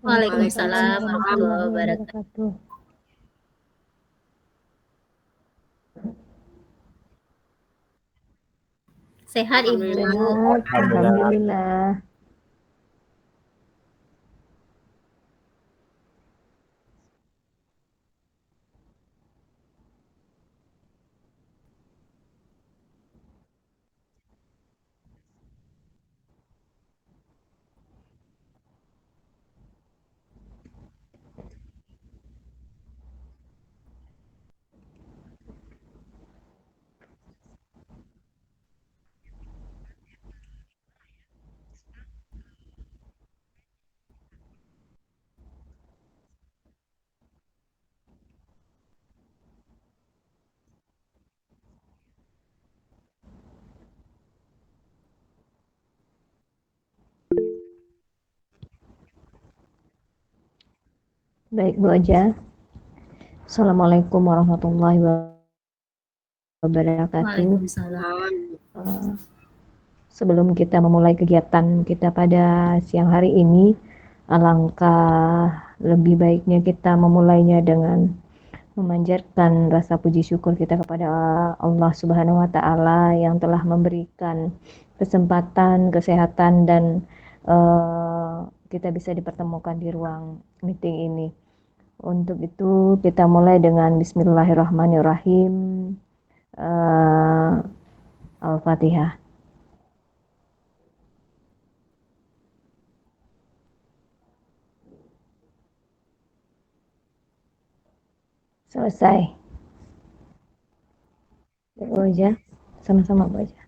Waalaikumsalam Waalaikumsalam warahmatullahi warahmatullahi wabarakatuh. wabarakatuh. Sehat Ibu? Sehat, Alhamdulillah. alhamdulillah. Baik, Bu Aja. Assalamualaikum warahmatullahi wabarakatuh. Waalaikumsalam. Sebelum kita memulai kegiatan kita pada siang hari ini, alangkah lebih baiknya kita memulainya dengan memanjatkan rasa puji syukur kita kepada Allah Subhanahu wa taala yang telah memberikan kesempatan, kesehatan dan kita bisa dipertemukan di ruang meeting ini. Untuk itu kita mulai dengan bismillahirrahmanirrahim. Al-Fatihah. Selesai. Bu Aja, sama-sama Bu Aja.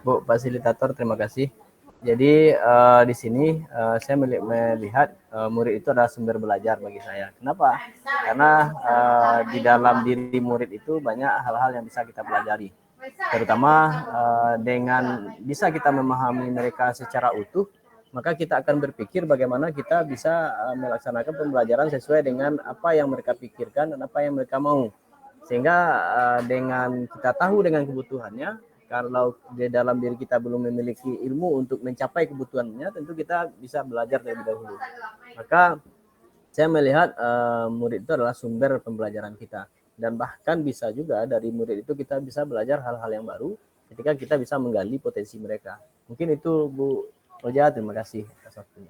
Bu fasilitator, terima kasih. Jadi di sini saya melihat murid itu adalah sumber belajar bagi saya. Kenapa? Karena di dalam diri murid itu banyak hal-hal yang bisa kita pelajari. terutama dengan bisa kita memahami mereka secara utuh, maka kita akan berpikir bagaimana kita bisa melaksanakan pembelajaran sesuai dengan apa yang mereka pikirkan dan apa yang mereka mau. Sehingga dengan kita tahu dengan kebutuhannya, kalau di dalam diri kita belum memiliki ilmu untuk mencapai kebutuhannya, tentu kita bisa belajar terlebih dahulu. Maka saya melihat murid itu adalah sumber pembelajaran kita. Dan bahkan bisa juga dari murid itu kita bisa belajar hal-hal yang baru ketika kita bisa menggali potensi mereka. Mungkin itu Bu Oja, terima kasih atas waktunya.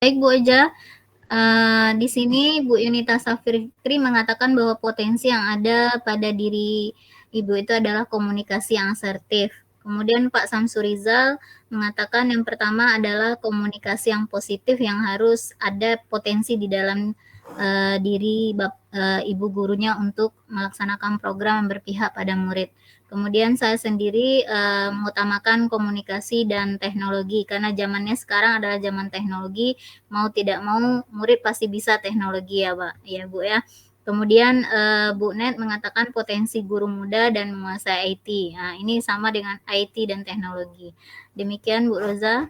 Baik Bu Eja, di sini Bu Yunita Safitri mengatakan bahwa potensi yang ada pada diri Ibu itu adalah komunikasi yang asertif. Kemudian Pak Samsurizal mengatakan yang pertama adalah komunikasi yang positif yang harus ada potensi di dalam diri ibu gurunya untuk melaksanakan program yang berpihak pada murid. Kemudian saya sendiri mengutamakan komunikasi dan teknologi karena zamannya sekarang adalah zaman teknologi, mau tidak mau murid pasti bisa teknologi ya Pak, ya Bu ya. Kemudian Bu Net mengatakan potensi guru muda dan menguasai IT. Nah, ini sama dengan IT dan teknologi. Demikian Bu Roza.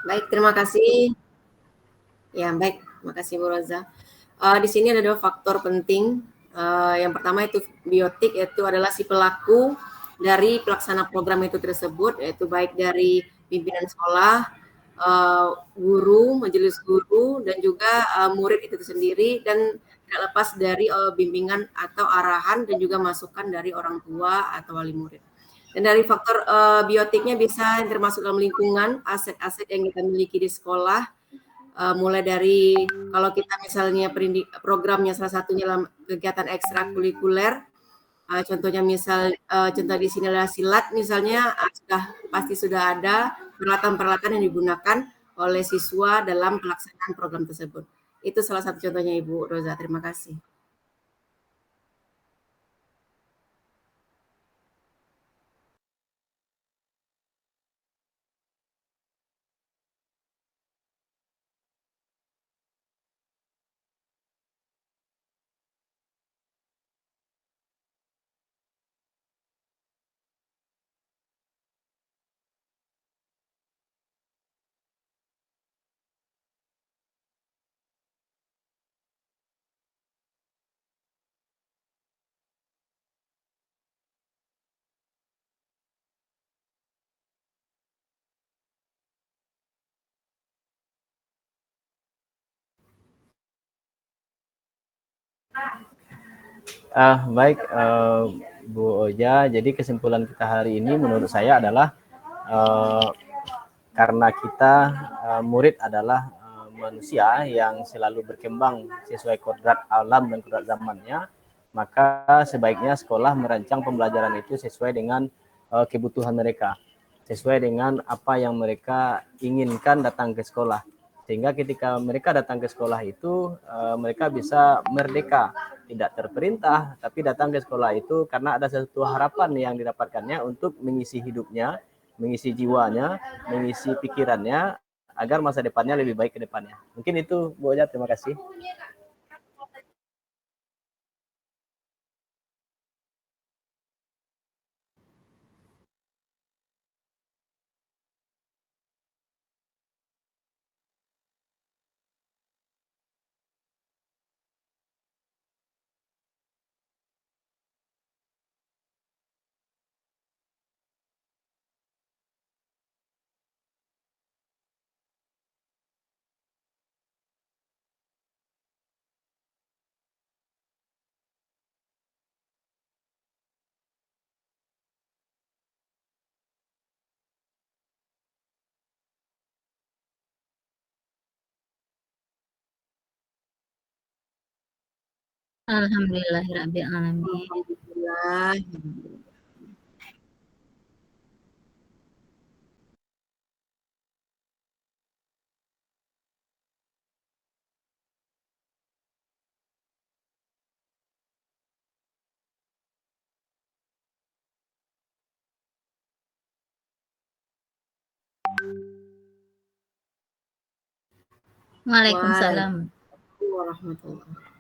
Baik, terima kasih. Ya, baik. Terima kasih Bu Roza. Di sini ada 2 faktor penting. Yang pertama itu biotik, yaitu adalah si pelaku dari pelaksana program itu tersebut, yaitu baik dari pimpinan sekolah, guru, majelis guru, dan juga murid itu sendiri, dan tidak lepas dari bimbingan atau arahan dan juga masukan dari orang tua atau wali murid. Dan dari faktor biotiknya bisa termasuk dalam lingkungan, aset-aset yang kita miliki di sekolah, mulai dari kalau kita misalnya programnya salah satunya dalam kegiatan ekstrakurikuler, contohnya contoh di sini adalah silat misalnya, pasti sudah ada peralatan-peralatan yang digunakan oleh siswa dalam pelaksanaan program tersebut. Itu salah satu contohnya Ibu Roza, terima kasih. Baik, Bu Oja. Jadi kesimpulan kita hari ini menurut saya adalah karena kita murid adalah manusia yang selalu berkembang sesuai kodrat alam dan kodrat zamannya, maka sebaiknya sekolah merancang pembelajaran itu sesuai dengan kebutuhan mereka, sesuai dengan apa yang mereka inginkan datang ke sekolah. Sehingga ketika mereka datang ke sekolah itu mereka bisa merdeka, tidak terperintah, tapi datang ke sekolah itu karena ada satu harapan yang didapatkannya untuk mengisi hidupnya, mengisi jiwanya, mengisi pikirannya agar masa depannya lebih baik ke depannya. Mungkin itu Bu Oja, terima kasih. Alhamdulillahirabbil alamin. Alhamdulillah. Waalaikumsalam. Waalaikumsalam warahmatullahi wabarakatuh.